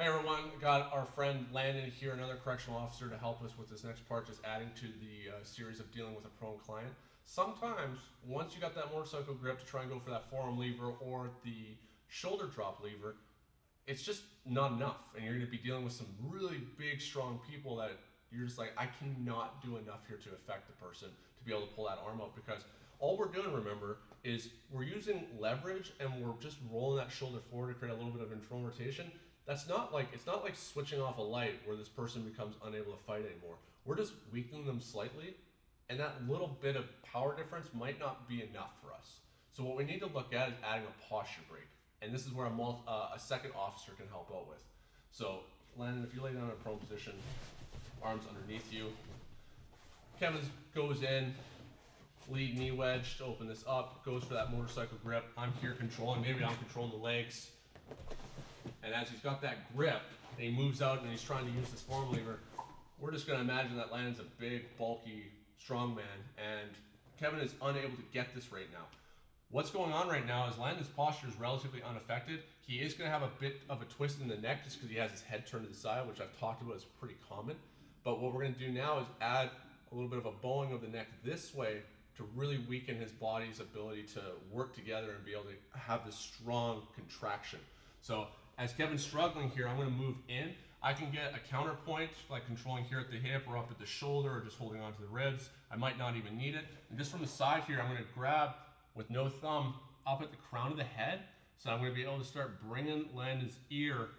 Hey everyone, got our friend Landon here, another correctional officer, to help us with this next part, just adding to the series of dealing with a prone client. Sometimes, once you got that motorcycle grip to try and go for that forearm lever or the shoulder drop lever, it's just not enough. And you're going to be dealing with some really big, strong people that you're just like, I cannot do enough here to affect the person to be able to pull that arm out, because all we're doing, remember, is we're using leverage and we're just rolling that shoulder forward to create a little bit of internal rotation. It's not like switching off a light where this person becomes unable to fight anymore. We're just weakening them slightly, and that little bit of power difference might not be enough for us. So what we need to look at is adding a posture break, and this is where a second officer can help out with. So Landon, if you lay down in a prone position, arms underneath you, Kevin goes in, lead knee wedge to open this up, goes for that motorcycle grip. I'm here controlling, maybe I'm controlling the legs. And as he's got that grip, and he moves out and he's trying to use this forearm lever, we're just going to imagine that Landon's a big, bulky, strong man, and Kevin is unable to get this right now. What's going on right now is Landon's posture is relatively unaffected. He is going to have a bit of a twist in the neck just because he has his head turned to the side, which I've talked about is pretty common. But what we're going to do now is add a little bit of a bowing of the neck this way to really weaken his body's ability to work together and be able to have this strong contraction. So as Kevin's struggling here, I'm going to move in. I can get a counterpoint, like controlling here at the hip or up at the shoulder or just holding onto the ribs. I might not even need it. And just from the side here, I'm going to grab with no thumb up at the crown of the head. So I'm going to be able to start bringing Landon's ear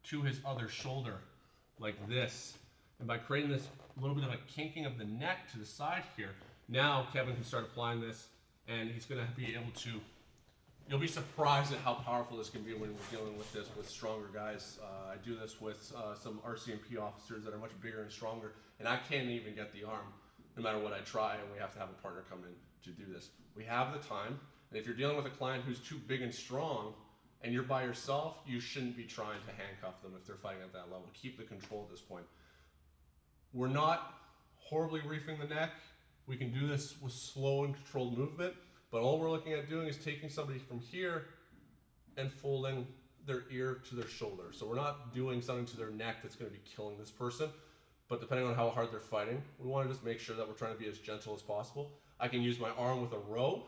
to his other shoulder like this. And by creating this little bit of a kinking of the neck to the side here, now Kevin can start applying this, and he's going to be able to. You'll be surprised at how powerful this can be when we're dealing with this with stronger guys. I do this with some RCMP officers that are much bigger and stronger, and I can't even get the arm no matter what I try, and we have to have a partner come in to do this. We have the time, and if you're dealing with a client who's too big and strong and you're by yourself, you shouldn't be trying to handcuff them if they're fighting at that level. Keep the control at this point. We're not horribly reefing the neck. We can do this with slow and controlled movement. But all we're looking at doing is taking somebody from here and folding their ear to their shoulder. So we're not doing something to their neck that's going to be killing this person. But depending on how hard they're fighting, we want to just make sure that we're trying to be as gentle as possible. I can use my arm with a row,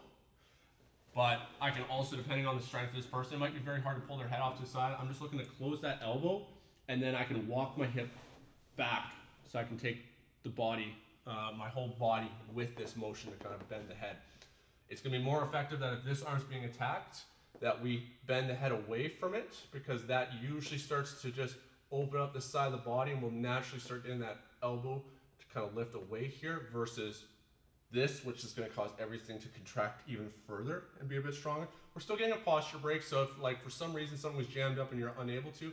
but I can also, depending on the strength of this person, it might be very hard to pull their head off to the side. I'm just looking to close that elbow, and then I can walk my hip back so I can take the body, my whole body with this motion to kind of bend the head. It's going to be more effective that if this arm's being attacked, that we bend the head away from it, because that usually starts to just open up the side of the body, and we'll naturally start getting that elbow to kind of lift away here, versus this, which is going to cause everything to contract even further and be a bit stronger. We're still getting a posture break, so if like for some reason something was jammed up and you're unable to,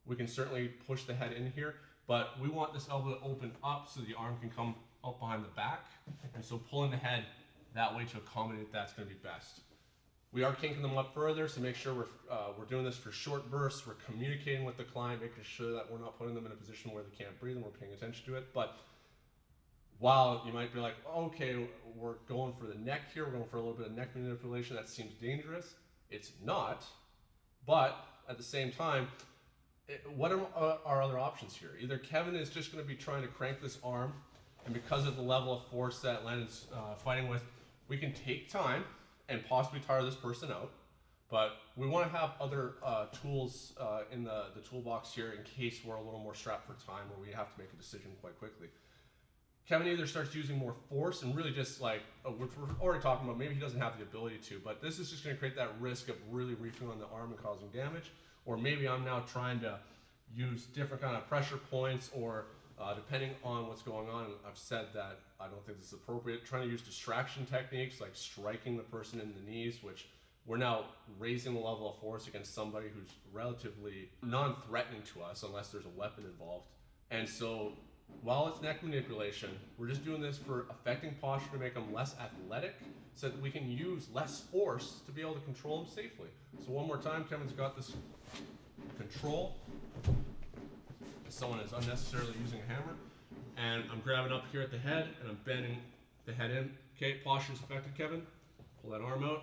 we can certainly push the head in here, but we want this elbow to open up so the arm can come up behind the back, and so pulling the head that way to accommodate that's going to be best. We are kinking them up further, so make sure we're doing this for short bursts. We're communicating with the client, making sure that we're not putting them in a position where they can't breathe and we're paying attention to it. But while you might be like, okay, we're going for the neck here, we're going for a little bit of neck manipulation, that seems dangerous. It's not, but at the same time, what are our other options here? Either Kevin is just going to be trying to crank this arm, and because of the level of force that Landon's fighting with, we can take time and possibly tire this person out, but we want to have other tools in the toolbox here in case we're a little more strapped for time where we have to make a decision quite quickly. Kevin either starts using more force and really just like, which we're already talking about, maybe he doesn't have the ability to, but this is just going to create that risk of really reefing on the arm and causing damage, or maybe I'm now trying to use different kind of pressure points, or depending on what's going on, I've said that I don't think this is appropriate, trying to use distraction techniques like striking the person in the knees, which we're now raising the level of force against somebody who's relatively non-threatening to us unless there's a weapon involved. And so while it's neck manipulation, we're just doing this for affecting posture to make them less athletic so that we can use less force to be able to control them safely. So one more time, Kevin's got this control. Someone is unnecessarily using a hammer, and I'm grabbing up here at the head and I'm bending the head in. Okay, posture's affected, Kevin. Pull that arm out.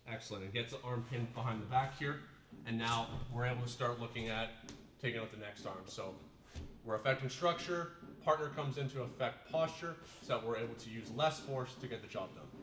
Excellent. And gets the arm pinned behind the back here. And now we're able to start looking at taking out the next arm. So we're affecting structure, partner comes in to affect posture, so that we're able to use less force to get the job done.